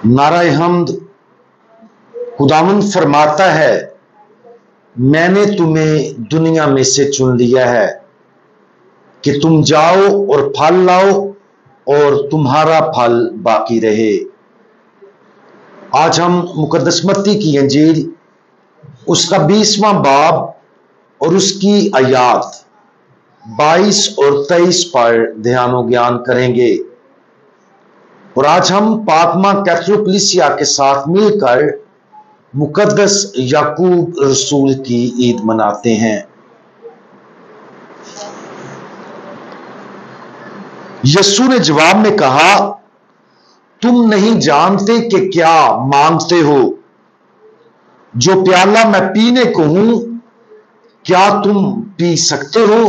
नाराए हम्द। खुदावंद फरमाता है, मैंने तुम्हें दुनिया में से चुन लिया है कि तुम जाओ और फल लाओ और तुम्हारा फल बाकी रहे। आज हम मुकद्दस मत्ती की इंजील उसका 20वां बाब और उसकी आयात 22 और 23 पर ध्यान और ज्ञान करेंगे। और आज हम पाकमा कैथोलिक के साथ मिलकर मुकद्दस याकूब रसूल की ईद मनाते हैं। यीशु ने जवाब में कहा, तुम नहीं जानते कि क्या मांगते हो। जो प्याला मैं पीने को हूं, क्या तुम पी सकते हो?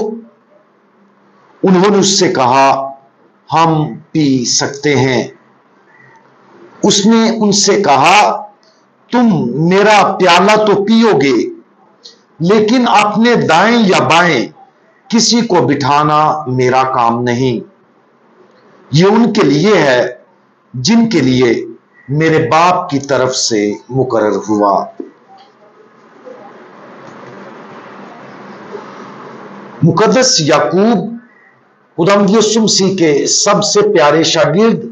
उन्होंने उससे कहा, हम पी सकते हैं। उसने उनसे कहा, तुम मेरा प्याला तो पियोगे, लेकिन अपने दाएं या बाएं किसी को बिठाना मेरा काम नहीं। ये उनके लिए है जिनके लिए मेरे बाप की तरफ से मुकर्रर हुआ। मुकद्दस याकूब खुदावंद यीशु मसीह के सबसे प्यारे शागिर्द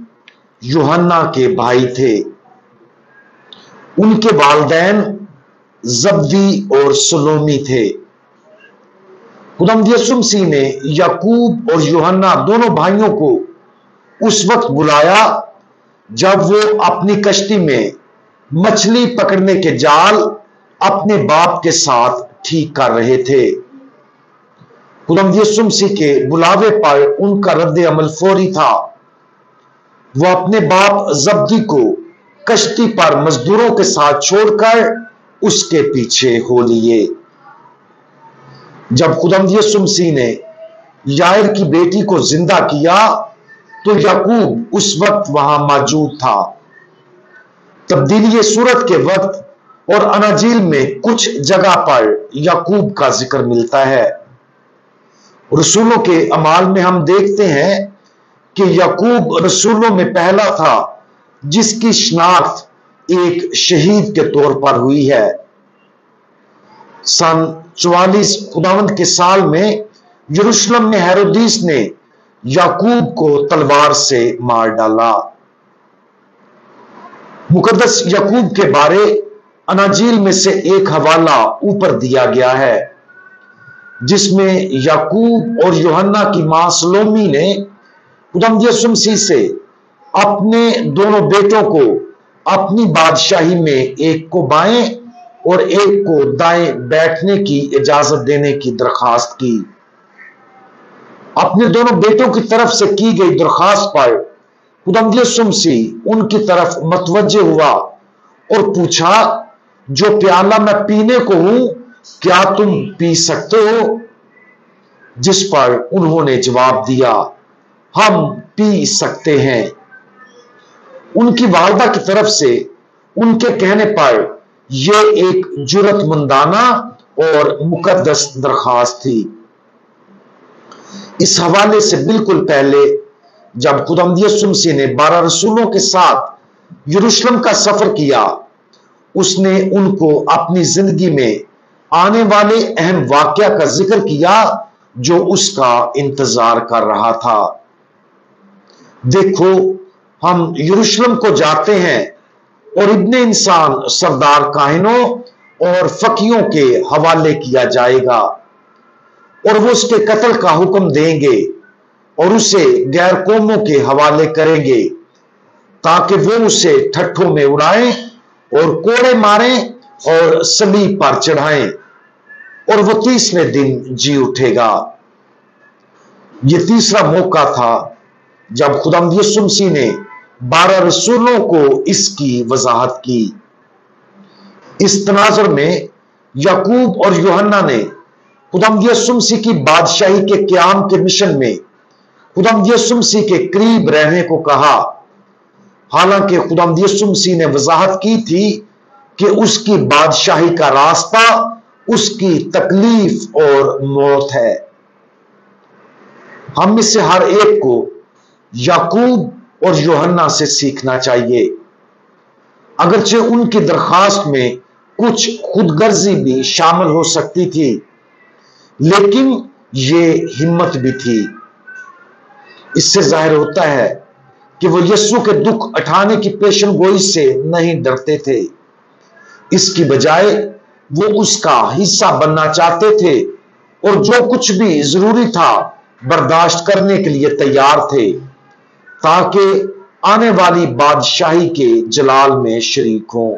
यूहन्ना के भाई थे। उनके वालिदैन जब्दी और सलोमी थे। खुदावंद यीशु मसीह ने याकूब और यूहन्ना दोनों भाइयों को उस वक्त बुलाया जब वो अपनी कश्ती में मछली पकड़ने के जाल अपने बाप के साथ ठीक कर रहे थे। खुदावंद यीशु मसीह के बुलावे पर उनका रद्द अमल फौरी था। वो अपने बाप जब्दी को कश्ती पर मजदूरों के साथ छोड़कर उसके पीछे हो लिए। जब खुदावंद यीशु मसीह ने याईर की बेटी को जिंदा किया तो याकूब उस वक्त वहां मौजूद था। तब्दीली सूरत के वक्त और अनाजील में कुछ जगह पर याकूब का जिक्र मिलता है। रसूलों के अमाल में हम देखते हैं कि याकूब रसूलों में पहला था जिसकी शनाख्त एक शहीद के तौर पर हुई है। सन 44 खुदावंद के साल में यरूशलेम में हेरोदिस ने याकूब को तलवार से मार डाला। मुकद्दस याकूब के बारे अनाजील में से एक हवाला ऊपर दिया गया है, जिसमें याकूब और यूहन्ना की मां सलोमी ने खुदावंद यीशु मसीह से अपने दोनों बेटों को अपनी बादशाही में एक को बाएं और एक को दाएं बैठने की इजाजत देने की दरखास्त की। अपने दोनों बेटों की तरफ से की गई दरखास्त पर खुदावंद यीशु मसीह उनकी तरफ मतवज्जे हुआ और पूछा, जो प्याला मैं पीने को हूं, क्या तुम पी सकते हो? जिस पर उन्होंने जवाब दिया, हम पी सकते हैं। उनकी वालदा की तरफ से उनके कहने पर यह एक जुर्रतमंदाना और मुकद्दस दरखास्त थी। इस हवाले से बिल्कुल पहले जब खुदावंद यीशु मसीह ने 12 रसूलों के साथ यरूशलेम का सफर किया, उसने उनको अपनी जिंदगी में आने वाले अहम वाकया का जिक्र किया जो उसका इंतजार कर रहा था। देखो, हम यरूशलेम को जाते हैं और इब्ने इंसान सरदार काहिनों और फकीयों के हवाले किया जाएगा और वो उसके कत्ल का हुक्म देंगे और उसे गैर कौमों के हवाले करेंगे ताकि वो उसे ठट्ठों में उड़ाएं और कोड़े मारें और सलीब पर चढ़ाएं और वो 30वें दिन जी उठेगा। ये तीसरा मौका था जब खुदावंद यीशु मसीह ने 12 रसूलों को इसकी वजाहत की। इस तनाजुर में याकूब और यूहन्ना ने खुदावंद यीशु मसीह की बादशाही के क़याम के मिशन में खुदावंद यीशु मसीह के करीब रहने को कहा। हालांकि खुदावंद यीशु मसीह ने वजाहत की थी कि उसकी बादशाही का रास्ता उसकी तकलीफ और मौत है। हम में से हर एक को याकूब और यूहन्ना से सीखना चाहिए। अगरचे उनकी दरखास्त में कुछ खुदगर्जी भी शामिल हो सकती थी, लेकिन ये हिम्मत भी थी। इससे जाहिर होता है कि वो यीशु के दुख उठाने की पेशन गोई से नहीं डरते थे। इसकी बजाय वो उसका हिस्सा बनना चाहते थे और जो कुछ भी जरूरी था बर्दाश्त करने के लिए तैयार थे, ताकि आने वाली बादशाही के जलाल में शरीक हों।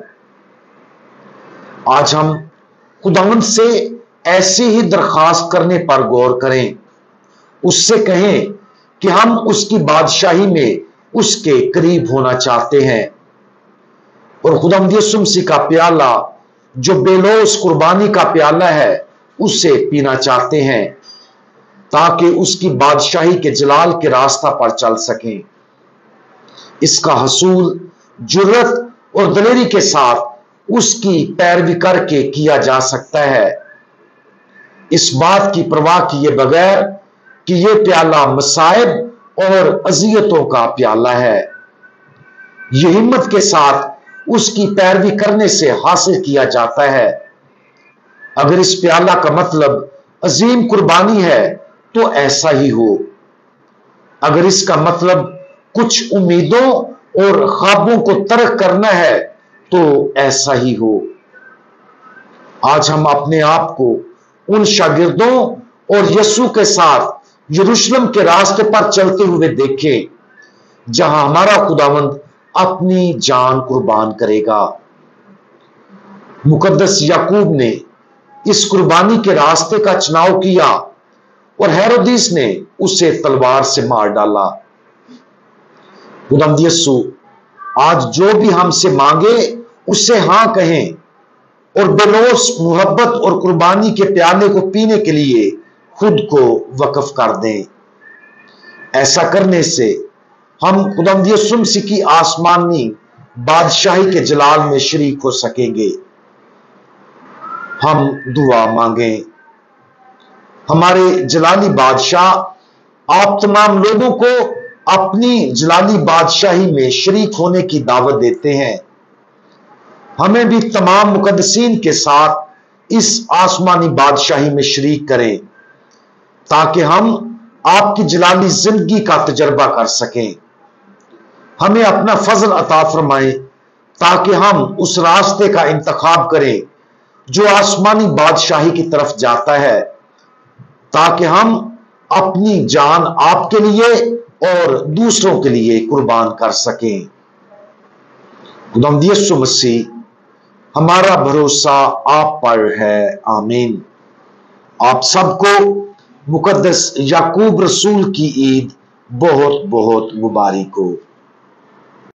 आज हम खुदावंद से ऐसी ही दरखास्त करने पर गौर करें। उससे कहें कि हम उसकी बादशाही में उसके करीब होना चाहते हैं और खुदावंद यीशु मसीह का प्याला जो बेलौस कुर्बानी का प्याला है उसे पीना चाहते हैं, ताकि उसकी बादशाही के जलाल के रास्ता पर चल सकें। इसका हसूल जुर्रत और दलेरी के साथ उसकी पैरवी करके किया जा सकता है, इस बात की परवाह किए बगैर कि यह प्याला मसाइब और अजियतों का प्याला है। यह हिम्मत के साथ उसकी पैरवी करने से हासिल किया जाता है। अगर इस प्याला का मतलब अजीम कुर्बानी है तो ऐसा ही हो। अगर इसका मतलब कुछ उम्मीदों और ख्वाबों को तर्क करना है तो ऐसा ही हो। आज हम अपने आप को उन शागिर्दों और यीशु के साथ यरूशलेम के रास्ते पर चलते हुए देखें, जहां हमारा खुदावंद अपनी जान कुर्बान करेगा। मुकद्दस याकूब ने इस कुर्बानी के रास्ते का चुनाव किया और हेरोदिस ने उसे तलवार से मार डाला। खुदावंद यीशु आज जो भी हमसे मांगे उससे हां कहें और बेलौस मोहब्बत और कुर्बानी के प्याले को पीने के लिए खुद को वक्फ कर दें। ऐसा करने से हम खुदावंद यीशु मसीह की आसमानी बादशाही के जलाल में शरीक हो सकेंगे। हम दुआ मांगें। हमारे जलाली बादशाह, आप तमाम लोगों को अपनी जलाली बादशाही में शरीक होने की दावत देते हैं। हमें भी तमाम मुकद्दसीन के साथ इस आसमानी बादशाही में शरीक करें, ताकि हम आपकी जलाली जिंदगी का तजर्बा कर सकें। हमें अपना फजल अता फरमाएं, ताकि हम उस रास्ते का इंतखाब करें जो आसमानी बादशाही की तरफ जाता है, ताकि हम अपनी जान आपके लिए और दूसरों के लिए कुर्बान कर सकें। खुदावंद यीशु मसीह, हमारा भरोसा आप पर है। आमीन। आप सबको मुकद्दस याकूब रसूल की ईद बहुत बहुत मुबारक हो।